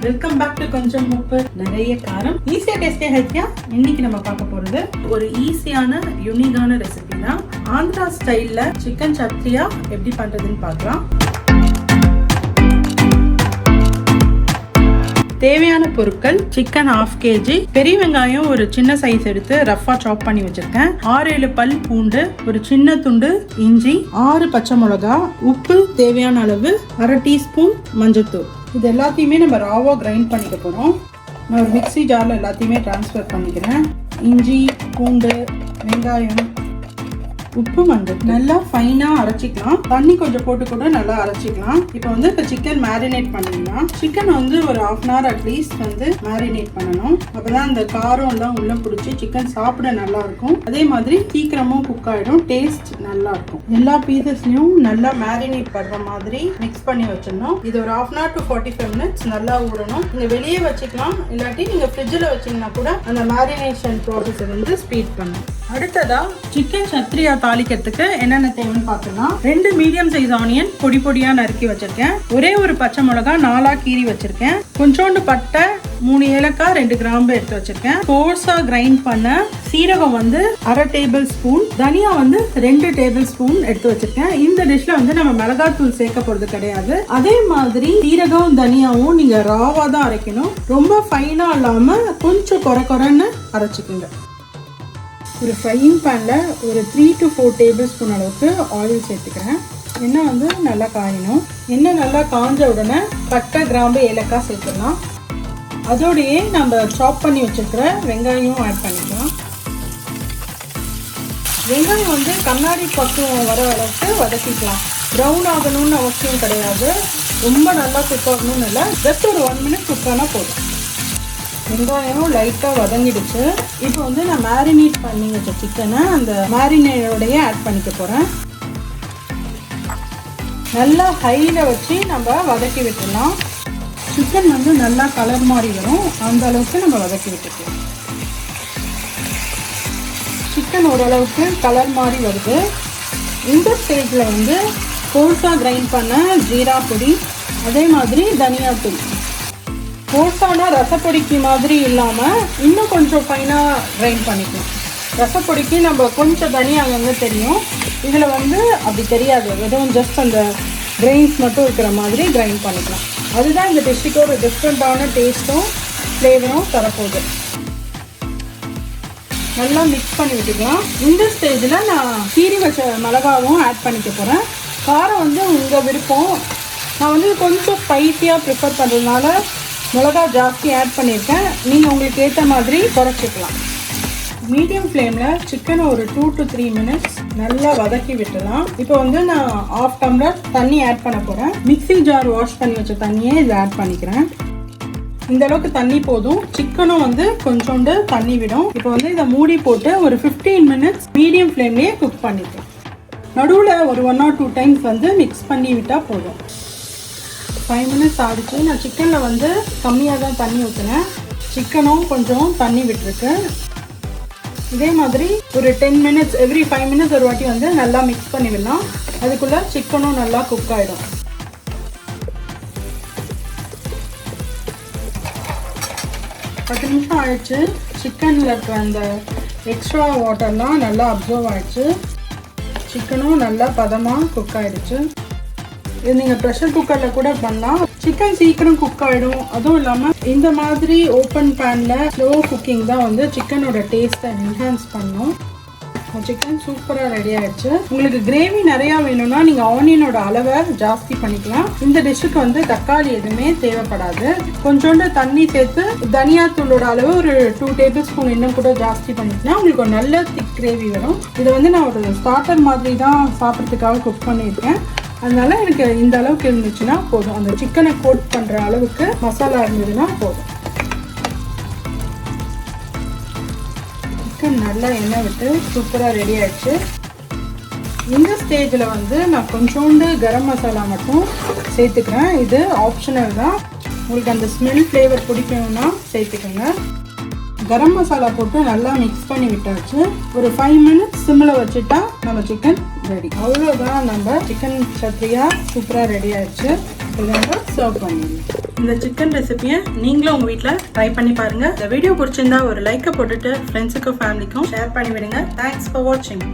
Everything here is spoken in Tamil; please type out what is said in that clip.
வெல்கம் பேக் டு கொஞ்சம் உப்பு நிறைய காரம் ஈஸியா டேஸ்டியா ஹெல்த்தியா. இன்னைக்கு நம்ம பார்க்க போறது ஒரு ஈஸியான யூனிக்கான ரெசிபி தான். ஆந்திரா ஸ்டைல்ல சிக்கன் சத்ரியா எப்படி பண்றதுன்னு பார்க்கலாம். தேவையான பொருட்கள்: சிக்கன் 1/2 kg, பெரிய வெங்காயம் ஒரு சின்ன சைஸ் எடுத்து ரஃபா சாப் பண்ணி வச்சிருக்கேன், 6-7 பல் பூண்டு, ஒரு சின்ன துண்டு இஞ்சி, 6 பச்சை மிளகா, உப்பு தேவையான அளவு, 1/2 டீஸ்பூன் மஞ்சள்தூள். இது எல்லாத்தையுமே நம்ம ராவா கிரைண்ட் பண்ணிக்க போறோம். நான் ஒரு மிக்ஸி ஜார்ல எல்லாத்தையுமே டிரான்ஸ்ஃபர் பண்ணிக்கிறேன். இஞ்சி, பூண்டு, வெங்காயம், உப்பு, மஞ்சள் நல்லா ஃபைனா அரைச்சிக்கலாம். தண்ணி கொஞ்சம் போட்டு கூட நல்லா அரைச்சிக்கலாம். இப்போ சிக்கன் மேரினேட் பண்ணிடலாம். சிக்கன் ஒரு 1/2 hour அட்லீஸ்ட் மேரினேட் பண்ணணும். அப்பதான் அந்த காரம் எல்லாம் உள்ள பிடிச்சி சிக்கன் சாப்பிட நல்லா இருக்கும். அதே மாதிரி சீக்கிரமும் குக் ஆயிடும், டேஸ்ட் நல்லா இருக்கும். எல்லா பீசஸ்லயும் நல்லா மேரினேட் பண்ற மாதிரி மிக்ஸ் பண்ணி வச்சிடணும். இது ஒரு 1/2 hour to 45 minutes நல்லா ஊறணும். நீங்க வெளியே வச்சுக்கலாம், இல்லாட்டி நீங்க ஃப்ரிட்ஜில் வச்சீங்கன்னா கூட அந்த மேரினேஷன் ப்ராசஸ் ஸ்பீட் பண்ணும். அடுத்ததா சிக்கன் சத்ரியா தாளிக்கிறதுக்கு என்னென்ன தேவைன்னு பார்க்கலாம். 2 மீடியம் சைஸ் ஆனியன் பொடி பொடியா நறுக்கி வச்சிருக்கேன். ஒரே ஒரு பச்சை மிளகா 4 கீறி வச்சிருக்கேன். கொஞ்சோண்டு பட்டை, 3 ஏலக்காய், 2 கிராம்பு எடுத்து வச்சிருக்கேன். கோர்ஸா கிரைண்ட் பண்ண சீரகம் 1/2 டேபிள் ஸ்பூன், தனியா 2 டேபிள் ஸ்பூன் எடுத்து வச்சிருக்கேன். இந்த டிஷ்ல நம்ம மிளகாத்தூள் சேர்க்க போறது கிடையாது. அதே மாதிரி சீரகம் தனியாவும் நீங்க ராவா தான் அரைக்கணும். ரொம்ப ஃபைனா இல்லாம கொஞ்சம் கொரன்னு அரைச்சிக்கோங்க. ஒரு ஃப்ரையிங் பேனில் ஒரு 3 to 4 டேபிள் ஸ்பூன் அளவுக்கு ஆயில் சேர்த்துக்கிறேன். எண்ணெய் நல்லா காயணும். எண்ணெய் நல்லா காஞ்ச உடனே பட்டை, கிராம்பு, ஏலக்காய் சேர்த்துக்கலாம். அதோடையே நம்ம சாப் பண்ணி வச்சுருக்கிற வெங்காயம் ஆட் பண்ணிக்கலாம். வெங்காயம் கண்ணாடி பக்குவம் வர அளவுக்கு வதக்கிக்கலாம். ப்ரௌன் ஆகணும்னு அவசியம் கிடையாது, ரொம்ப நல்லா குக் ஆகணும்னு இல்லை, ஜஸ்ட் ஒரு 1 minute குக் ஆனால் போதும். வெங்காயம் லைட்டாக வதங்கிடுச்சு. இப்போ நான் மேரினேட் பண்ணி வச்ச சிக்கனை அந்த மேரினேடோடையே ஆட் பண்ணிக்க போகிறேன். நல்லா ஹையில் வச்சு நம்ம வதக்கி விட்டுடலாம். சிக்கன் நல்லா கலர் மாதிரி வரும், அந்த அளவுக்கு நம்ம வதக்கி விட்டுக்கலாம். சிக்கன் ஓரளவுக்கு கலர் மாதிரி வருது. இந்த ஸ்டேஜில் கோர்ஸாக கிரைண்ட் பண்ண ஜீரா பொடி, அதே மாதிரி தனியா தூள். கோர்ஸான ரசப்பொடிக்கு மாதிரி இல்லாமல் இன்னும் கொஞ்சம் ஃபைனாக கிரைண்ட் பண்ணிக்கலாம். ரசப்பொடிக்கு நம்ம கொஞ்சம் தனியாக அங்கங்கே தெரியும், இதில் அப்படி தெரியாது, வெறும் ஜஸ்ட் அந்த கிரெயின்ஸ் மட்டும் இருக்கிற மாதிரி கிரைண்ட் பண்ணிக்கலாம். அதுதான் இந்த டிஷ்ஷுக்கு ஒரு டிஃப்ரெண்ட்டான டேஸ்ட்டும் ஃப்ளேவரும் தரப்போகுது. நல்லா மிக்ஸ் பண்ணி விட்டுக்கலாம். இந்த ஸ்டேஜில் நான் கீரி வச்ச மிளகாவும் ஆட் பண்ணிக்க போகிறேன். காரம் உங்கள் விருப்பம். நான் கொஞ்சம் ஸ்பைஸியாக ப்ரிஃபர் பண்ணுறதுனால மிளகா ஜாஸ்தி ஆட் பண்ணியிருக்கேன். நீங்கள் உங்களுக்கு ஏற்ற மாதிரி குறைச்சிக்கலாம். மீடியம் ஃப்ளேமில் சிக்கனை ஒரு 2 to 3 minutes நல்லா வதக்கி விட்டுலாம். இப்போ நான் 1/2 tumbler தண்ணி ஆட் பண்ண போகிறேன். மிக்ஸி ஜார் வாஷ் பண்ணி வச்ச தண்ணியே இதை ஆட் பண்ணிக்கிறேன். இந்த அளவுக்கு தண்ணி போதும். சிக்கனும் கொஞ்சோண்டு தண்ணி விடும். இப்போ இதை மூடி போட்டு ஒரு 15 minutes மீடியம் ஃப்ளேம்லேயே குக் பண்ணிக்கலாம். நடுவில் ஒரு 1 or 2 times மிக்ஸ் பண்ணி விட்டால் போதும். 5 minutes ஆகிடுச்சு. நான் சிக்கனில் கம்மியாக தான் தண்ணி ஊற்றுனேன், சிக்கனும் கொஞ்சம் தண்ணி விட்டுருக்கு. இதே மாதிரி ஒரு 10 minutes, எவ்ரி 5 minutes ஒரு வாட்டி நல்லா மிக்ஸ் பண்ணி விடலாம். அதுக்குள்ளே சிக்கனும் நல்லா குக் ஆகிடும். பத்து நிமிஷம் ஆயிடுச்சு. சிக்கனில் இருக்கிற அந்த எக்ஸ்ட்ரா வாட்டர்லாம் நல்லா அப்சர்வ் ஆகிடுச்சு. சிக்கனும் நல்லா பதமாக குக் ஆகிடுச்சு. இது நீங்கள் ப்ரெஷர் குக்கரில் கூட பண்ணலாம். சிக்கன் சீக்கிரம் குக் ஆகிடும். அதுவும் இல்லாமல் இந்த மாதிரி ஓப்பன் பேனில் ஸ்லோ குக்கிங் தான் சிக்கனோட டேஸ்ட்டை என்ஹான்ஸ் பண்ணும். சிக்கன் சூப்பராக ரெடி ஆகிடுச்சு. உங்களுக்கு கிரேவி நிறையா வேணும்னா நீங்கள் ஆனியனோட அளவை ஜாஸ்தி பண்ணிக்கலாம். இந்த டிஷ்ஷுக்கு தக்காளி எதுவுமே தேவைப்படாது. கொஞ்சோண்டு தண்ணி சேர்த்து தனியாத்தூளோட அளவு ஒரு 2 டேபிள் ஸ்பூன் இன்னும் கூட ஜாஸ்தி பண்ணிக்கலாம். உங்களுக்கு ஒரு நல்ல திக் கிரேவி வரும். இதை நான் ஒரு ஸ்டார்டர் மாதிரி தான் சாப்பிட்றதுக்காக குக் பண்ணியிருக்கேன். அதனால எனக்கு இந்த அளவுக்கு இருந்துச்சுன்னா போதும். அந்த சிக்கனை கோட் பண்ணுற அளவுக்கு மசாலா இருந்ததுன்னா போதும். சிக்கன் நல்லா எண்ணெய் விட்டு சூப்பராக ரெடி ஆயிடுச்சு. இந்த ஸ்டேஜில் நான் கொஞ்சோண்டு கரம் மசாலா மட்டும் சேர்த்துக்கிறேன். இது ஆப்ஷனல் தான், உங்களுக்கு அந்த ஸ்மெல் ஃப்ளேவர் பிடிக்கணும்னா சேர்த்துக்கோங்க. கரம் மசாலா போட்டு நல்லா மிக்ஸ் பண்ணி விட்டாச்சு. ஒரு 5 minutes சிம்மில் வச்சுட்டா நம்ம சிக்கன் ரெடி. அவ்வளோதான், நம்ம சிக்கன் சத்ரியா சூப்பராக ரெடி ஆயிடுச்சு. சர்வ் பண்ணிடலாம். இந்த சிக்கன் ரெசிபியை நீங்களும் உங்கள் வீட்டில் ட்ரை பண்ணி பாருங்கள். இந்த வீடியோ பிடிச்சிருந்தா ஒரு லைக்கை போட்டுட்டு ஃப்ரெண்ட்ஸுக்கும் ஃபேமிலிக்கும் ஷேர் பண்ணி விடுங்க. தேங்க்ஸ் ஃபார் வாட்சிங்.